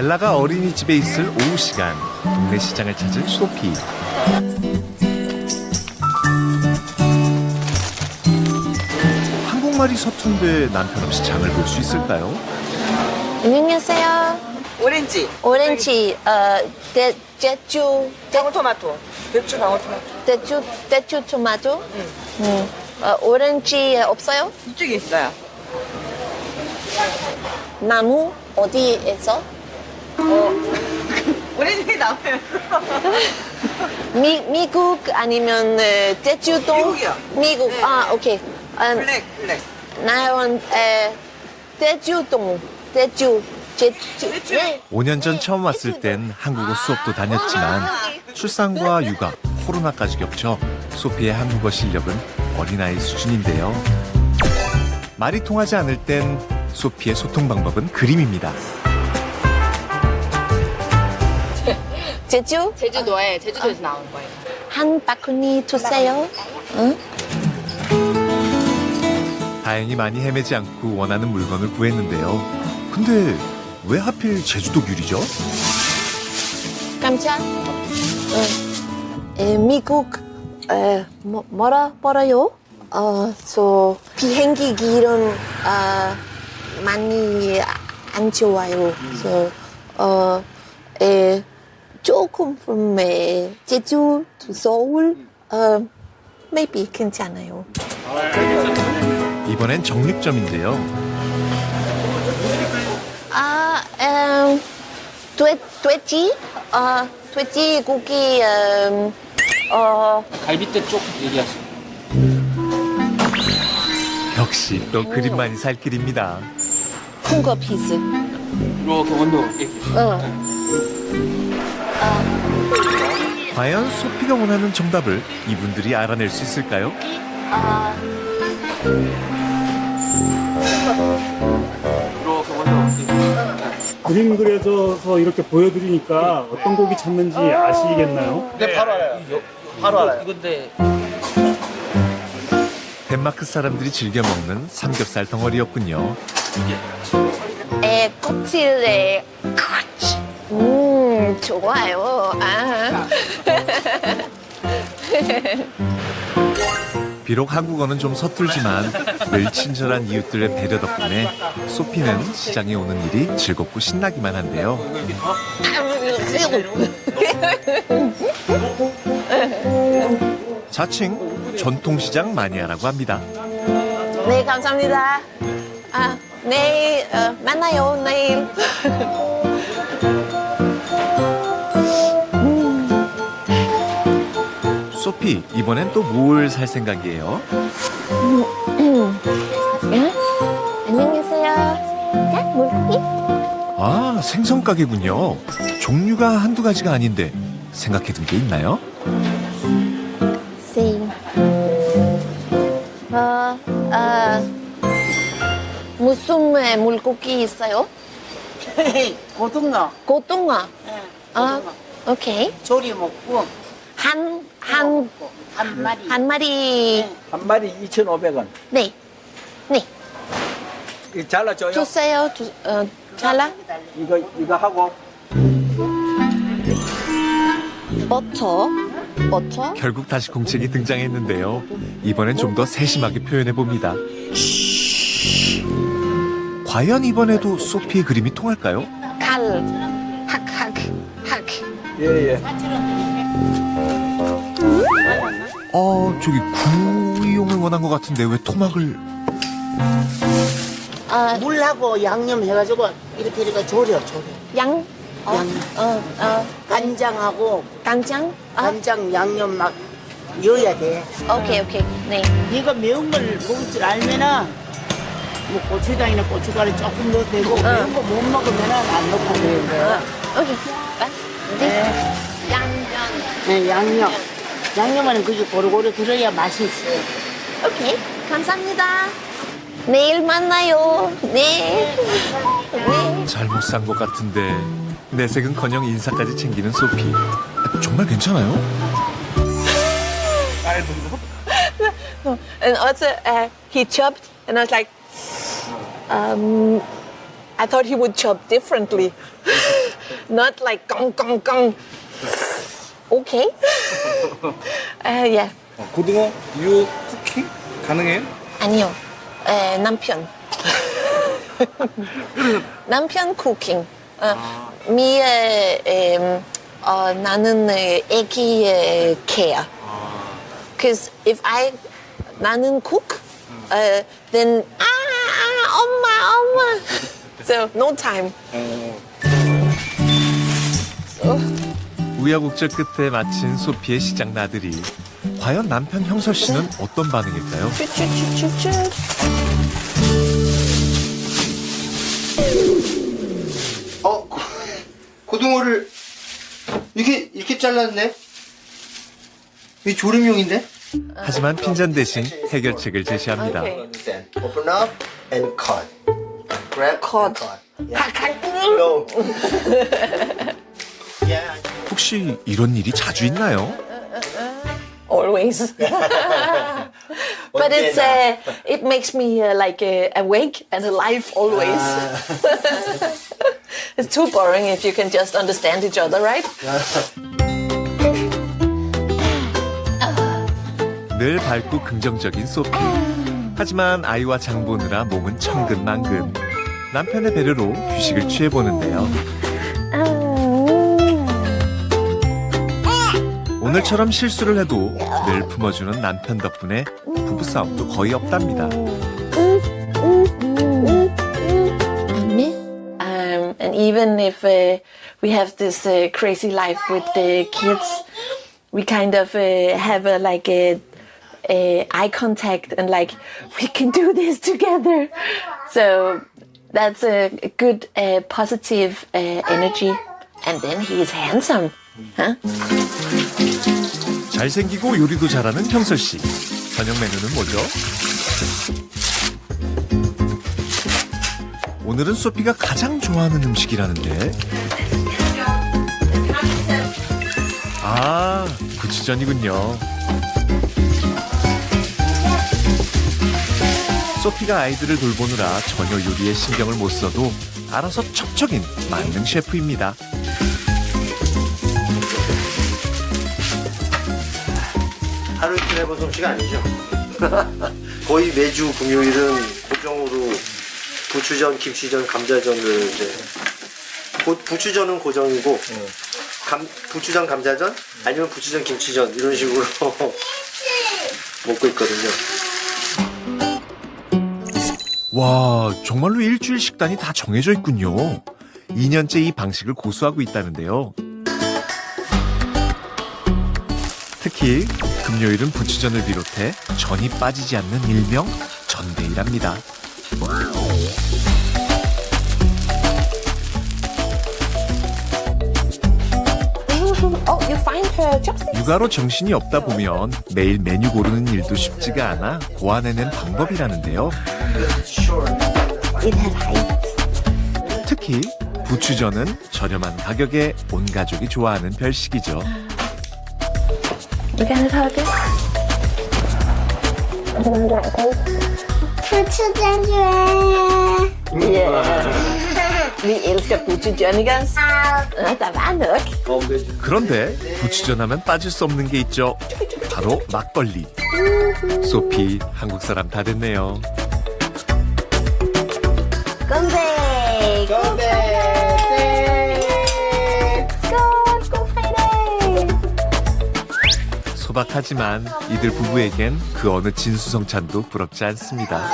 엘라가 어린이집에 있을 오후 시간, 동네 시장을 찾은 소피. 한국말이 서툰데 남편 없이 장을 볼 수 있을까요? 안녕히 계세요. 오렌지, 오렌지, 대추, 방울토마토, 배추 방울토마토. 대추 토마토. 오렌지 없어요? 이쪽에 있어요. 나무 어디에서? 오렌지 나와요. 미국 아니면 제주도? 미국이요. 미국. 네. 아, 오케이. 블랙. 나는 제주도. 제주. 네. 5년 전 처음 왔을 땐 한국어 수업도 다녔지만 출산과 육아, 코로나까지 겹쳐 소피의 한국어 실력은 어린아이 수준인데요. 말이 통하지 않을 땐 소피의 소통 방법은 그림입니다. 제주도에 제주도에서 나온 거예요. 한 바구니 주세요. 응? 다행히 많이 헤매지 않고 원하는 물건을 구했는데요. 근데 왜 하필 제주도 귤이죠? 깜짝. 미국 뭐라요? 비행기 기름 많이 안 좋아요. 조금 from 제주 to 서울 maybe 괜찮아요. 이번엔 정육점인데요. 돼지 고기 갈비뼈 쪽 얘기하시죠. 역시 또 그림만이 살 길입니다. 큰 거 피스. 이렇게 원도 얘기. 과연 소피가 원하는 정답을 이분들이 알아낼 수 있을까요? 이렇게 원도 얘기. 그림 그려져서 이렇게 보여드리니까 어떤 곡이 찾는지 아시겠나요? 네, 바로 알아요. 바로 알아요. 이건데 덴마크 사람들이 즐겨 먹는 삼겹살 덩어리였군요. 꼬치래. 좋아요. 비록 한국어는 좀 서툴지만 늘 친절한 이웃들의 배려 덕분에 소피는 시장에 오는 일이 즐겁고 신나기만 한데요. 자칭 전통시장 마니아라고 합니다. 네, 감사합니다. 내일 만나요. 내일. 소피, 이번엔 또 뭘 살 생각이에요? 안녕히 계세요. 자, 물고기. 아, 생선 가게군요. 종류가 한두 가지가 아닌데 생각해둔 게 있나요? 씨. 무슨 물고기 있어요? 고등어. 고등어. 네, 아, 오케이. 조리 먹고 한 마리. 한 마리. 한 마리 2,500원. 네. 네. 이거 잘라줘요? 주세요. 잘라. 이거 하고. 버터. 결국 다시 공책이 등장했는데요. 이번엔 좀 더 세심하게 표현해봅니다. 과연 이번에도 소피의 그림이 통할까요? 칼. 학. 예, 예. 저기 구이용을 원한 것 같은데 왜 토막을... 물하고 양념 해가지고 이렇게 조려. 양. 간장하고 간장. 간장 양념 막 넣어야 돼. 오케이. 네. 네가 매운 걸 먹을 줄 알면은 뭐 고추장이나 고춧가루 조금 넣어도 되고 매운 거 못 먹으면은 안 넣고 그래요. 오케이. 네. 양념. 네, 양념은 그게 고루고루 들어야 맛이 있어요. 오케이. 감사합니다. 내일 만나요. 네. 잘못 산 것 같은데 내색은커녕 인사까지 챙기는 소피. 정말 괜찮아요? And also, he chopped, and I was like, I thought he would chop differently. not like gong gong gong. Okay. Yeah. 고등어 유 쿠킹 가능해요? 아니요. 남편. 남편 쿠킹. 나는 애기 care. Because if 나는 cook, then 엄마. So no time. 우여곡절 끝에 마친 소피의 시장 나들이. 과연 남편 형설 씨는 어떤 반응일까요? 쭈쭈쭈쭈쭈. 고등어를 이렇게 잘랐네? 이 조림용인데? 하지만 핀잔 대신 해결책을 제시합니다. Okay. Open up and cut. Grab Cut. and cut. Yeah. No. Yeah. 혹시 이런 일이 자주 있나요? Always. But it makes me awake and alive always. It's too boring if you can just understand each other, right? 늘 밝고 긍정적인 소피. 하지만 아이와 장 보느라 몸은 천근만근. 남편의 배려로 휴식을 취해보는데요. 오늘처럼 실수를 해도 늘 품어주는 남편 덕분에 부부싸움도 거의 없답니다. And even if we have this crazy life with the kids, we kind of have a eye contact and we can do this together. So that's a good positive energy. And then he is handsome. Huh? 잘생기고 요리도 잘하는 형설 씨. 저녁 메뉴는 뭐죠? 오늘은 소피가 가장 좋아하는 음식이라는데. 아, 부추전이군요. 소피가 아이들을 돌보느라 전혀 요리에 신경을 못 써도 알아서 척척인 만능 셰프입니다. 하루 이틀 해본 솜씨가 아니죠. 거의 매주 금요일은 고정으로 부추전, 김치전, 감자전을 이제 부추전은 고정이고 부추전, 감자전 아니면 부추전, 김치전 이런 식으로 먹고 있거든요. 와, 정말로 일주일 식단이 다 정해져 있군요. 2년째 이 방식을 고수하고 있다는데요. 특히 금요일은 부추전을 비롯해 전이 빠지지 않는 일명 전데이랍니다. Oh, you find her chopsticks? 육아로 정신이 없다 보면 매일 메뉴 고르는 일도 쉽지가 않아 고안해낸 방법이라는데요. It has height. 특히 부추전은 저렴한 가격에 온 가족이 좋아하는 별식이죠. You gonna tell this? 부추전 좋아해. Vi elsker 부추전, ikke også? Der var nok. 그런데 부추전하면 빠질 수 없는 게 있죠. 바로 막걸리. 소피, 한국 사람 다 됐네요. 건배! 소박하지만 이들 부부에겐 그 어느 진수성찬도 부럽지 않습니다.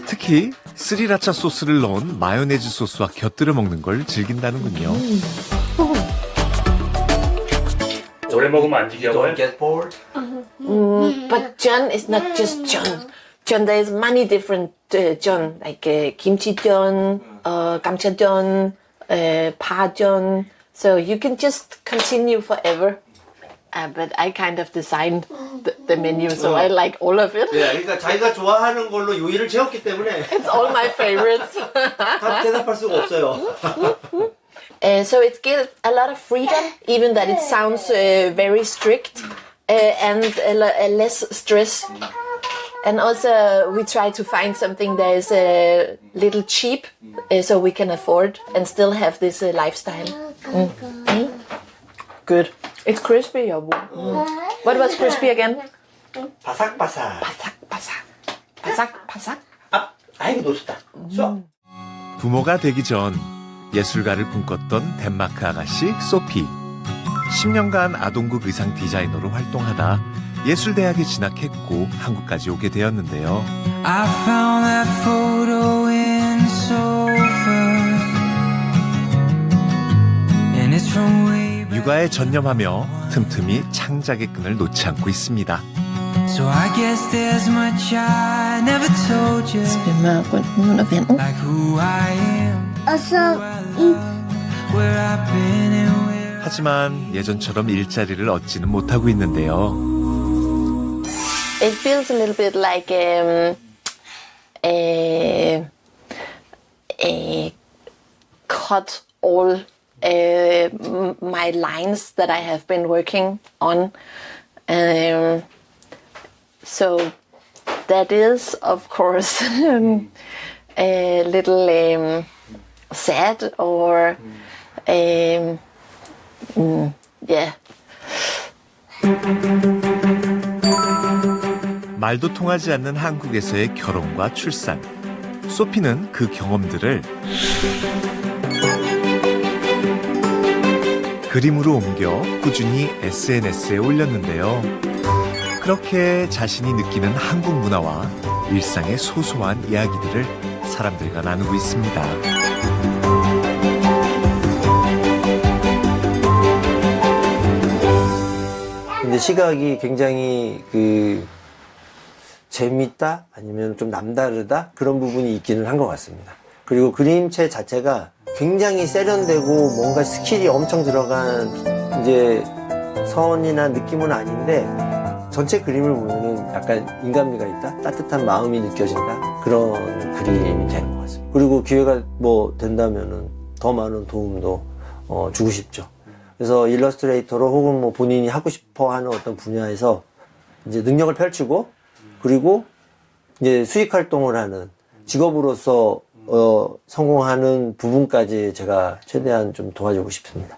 특히 스리라차 소스를 넣은 마요네즈 소스와 곁들여 먹는 걸 즐긴다는군요. 오래 먹으면 안 지겨워요? Get bored? But John is not just John. John, there's many different John, like kimchi John, gamcha John, pa John. So you can just continue forever. But I kind of designed the menu, so I like all of it. 네, 그러니까 자기가 좋아하는 걸로 요리를 채웠기 때문에 It's all my favorites. 다 대답할 수가 없어요. So it gives a lot of freedom, even that it sounds very strict. and less stress. And also we try to find something that is a little cheap, so we can afford and still have this lifestyle. Good. It's crispy, 여보. What was crispy again? 바삭바삭. 바삭바삭. 아이고 놓쳤다. 쏘. 부모가 되기 전 예술가를 꿈꿨던 덴마크 아가씨 소피. 10년간 아동국 의상 디자이너로 활동하다 예술대학에 진학했고 한국까지 오게 되었는데요. I found that photo in the sofa, and it's from way back. 육아에 전념하며 틈틈이 창작의 끈을 놓지 않고 있습니다. So I guess there's much I never told you, like who I am, Og så where I've been and where. 하지만 예전처럼 일자리를 얻지는 못하고 있는데요. It feels a little bit like cut all my lines that I have been working on. So that is, of course, a little sad or yeah. 말도 통하지 않는 한국에서의 결혼과 출산. 소피는 그 경험들을 그림으로 옮겨 꾸준히 SNS에 올렸는데요. 그렇게 자신이 느끼는 한국 문화와 일상의 소소한 이야기들을 사람들과 나누고 있습니다. 근데 시각이 굉장히 재밌다 아니면 좀 남다르다 그런 부분이 있기는 한 것 같습니다. 그리고 그림체 자체가 굉장히 세련되고 뭔가 스킬이 엄청 들어간 이제 선이나 느낌은 아닌데 전체 그림을 보면은 약간 인간미가 있다, 따뜻한 마음이 느껴진다 그런 그림이 되는 것 같습니다. 그리고 기회가 뭐 된다면은 더 많은 도움도 주고 싶죠. 그래서 일러스트레이터로 혹은 뭐 본인이 하고 싶어 하는 어떤 분야에서 이제 능력을 펼치고 그리고 이제 수익 활동을 하는 직업으로서 성공하는 부분까지 제가 최대한 좀 도와주고 싶습니다.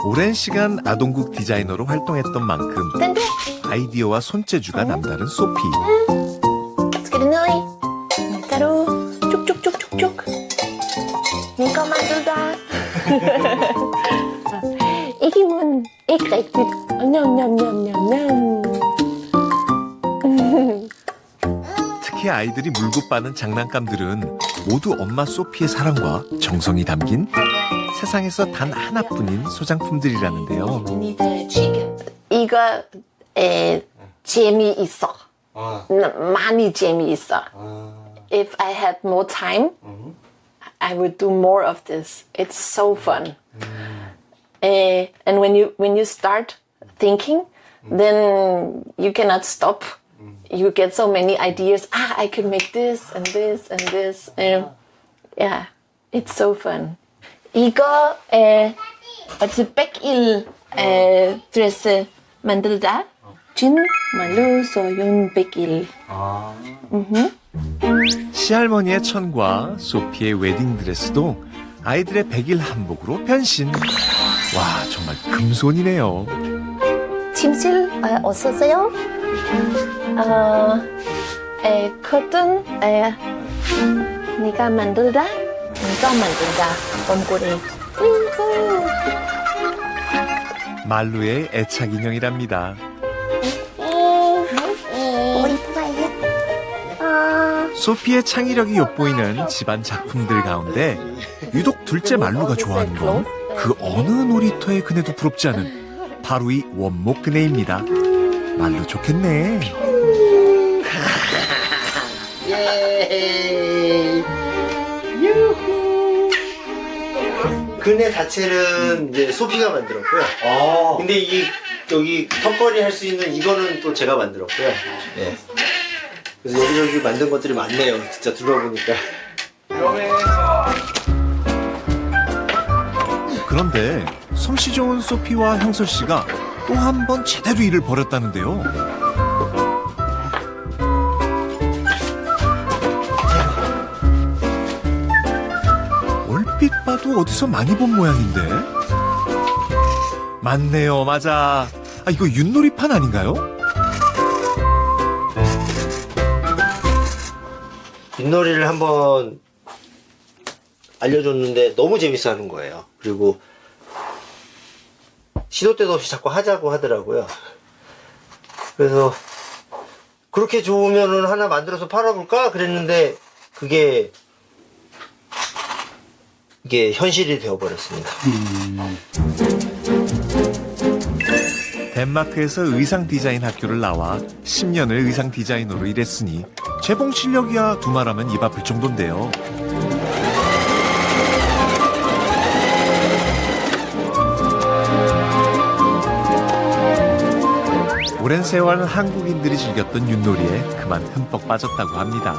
오랜 시간 아동국 디자이너로 활동했던 만큼 아이디어와 손재주가 남다른 소피. Skal det ned i? 가루 쭉쭉쭉쭉쭉. 이거 만들다. 이 기분 ikke rigtigt. 냠냠냠냠냠. 특히 아이들이 물고 빠는 장난감들은 모두 엄마 소피의 사랑과 정성이 담긴 세상에서 단 하나뿐인 소장품들이라는데요. 이거 재미있어. 많이 재미있어. If I had more time, I would do more of this. It's so fun. And when you start thinking, then you cannot stop. You get so many ideas. I could make this and this and this. Yeah, it's so fun. 이거 어찌 백일 드레스 만들다. 진 말로 소윤 백일. 시할머니의 천과 소피의 웨딩드레스도 아이들의 100일 한복으로 변신. 와, 정말 금손이네요. 침실 어떠세요? 커튼 네가 만들다? 네가 만들다. 봄고리. 말루의 애착 인형이랍니다. 소피의 창의력이 엿보이는 집안 작품들 가운데 유독 둘째 말루가 좋아하는 건 그 어느 놀이터의 그네도 부럽지 않은 바로 이 원목 그네입니다. 말루 좋겠네. 예. 유후. 그네 자체는 이제 소피가 만들었고요. 근데 여기 턱걸이 할 수 있는 이거는 또 제가 만들었고요. 예. 그래서 여기저기 만든 것들이 많네요. 진짜 들어보니까. 그런데 솜씨 좋은 소피와 형설 씨가 또 한 번 제대로 일을 벌였다는데요. 얼핏 봐도 어디서 많이 본 모양인데? 맞네요, 맞아. 아, 이거 윷놀이판 아닌가요? 윷놀이를 한번 알려줬는데 너무 재밌어 하는 거예요. 그리고 시도 때도 없이 자꾸 하자고 하더라고요. 그래서 그렇게 좋으면은 하나 만들어서 팔아볼까 그랬는데 이게 현실이 되어버렸습니다. 덴마크에서 의상 디자인 학교를 나와 10년을 의상 디자이너로 일했으니 재봉 실력이야 두말하면 입 아플 정도인데요. 오랜 세월 한국인들이 즐겼던 윷놀이에 그만 흠뻑 빠졌다고 합니다.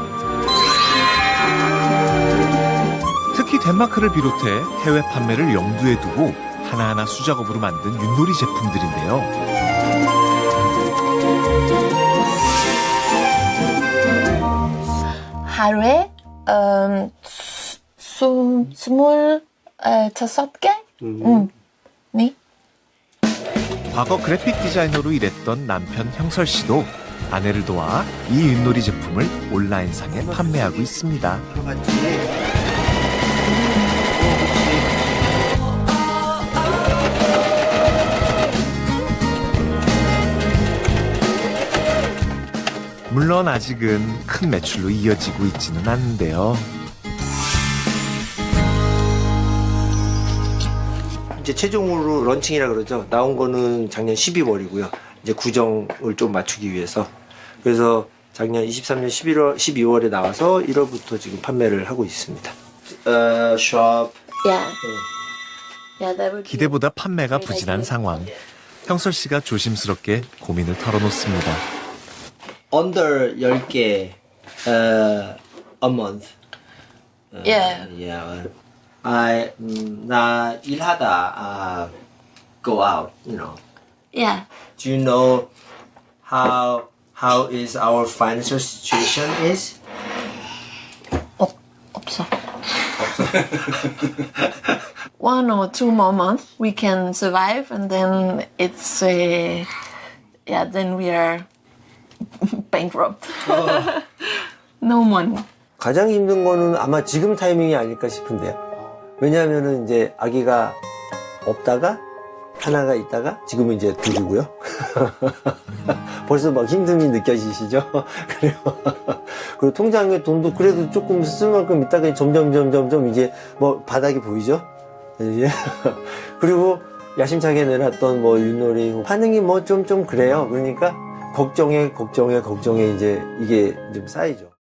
특히 덴마크를 비롯해 해외 판매를 염두에 두고 하나하나 수작업으로 만든 윷놀이 제품들인데요. 하루에 25개? 네. 과거 그래픽 디자이너로 일했던 남편 형설 씨도 아내를 도와 이 윷놀이 제품을 온라인상에 판매하고 있습니다. 물론 아직은 큰 매출로 이어지고 있지는 않는데요. 이제 최종으로 런칭이라 그러죠. 나온 거는 작년 12월이고요. 이제 구정을 좀 맞추기 위해서. 그래서 작년 23년 12월에 나와서 1월부터 지금 판매를 하고 있습니다. 숍. Yeah. Yeah, that would be 기대보다 판매가 부진한 상황. 형설 씨가 조심스럽게 고민을 털어놓습니다. Under 10개 a month. Yeah. Yeah. 나 일하다 go out, you know. Yeah. Do you know how is our financial situation is? 없어. 1 or 2 more months we can survive, and then it's then we are bankrupt. No money. 가장 힘든 거는 아마 지금 타이밍이 아닐까 싶은데요. 왜냐하면은 이제 아기가 없다가 하나가 있다가 지금은 이제 둘이고요. 벌써 막 힘듦이 느껴지시죠? 그리고 통장에 돈도 그래도 조금 쓸 만큼 있다가 점점 이제 뭐 바닥이 보이죠? 이제 그리고 야심차게 내놨던 뭐 윷놀이 반응이 뭐 좀 그래요. 그러니까 걱정에 이제 이게 좀 쌓이죠.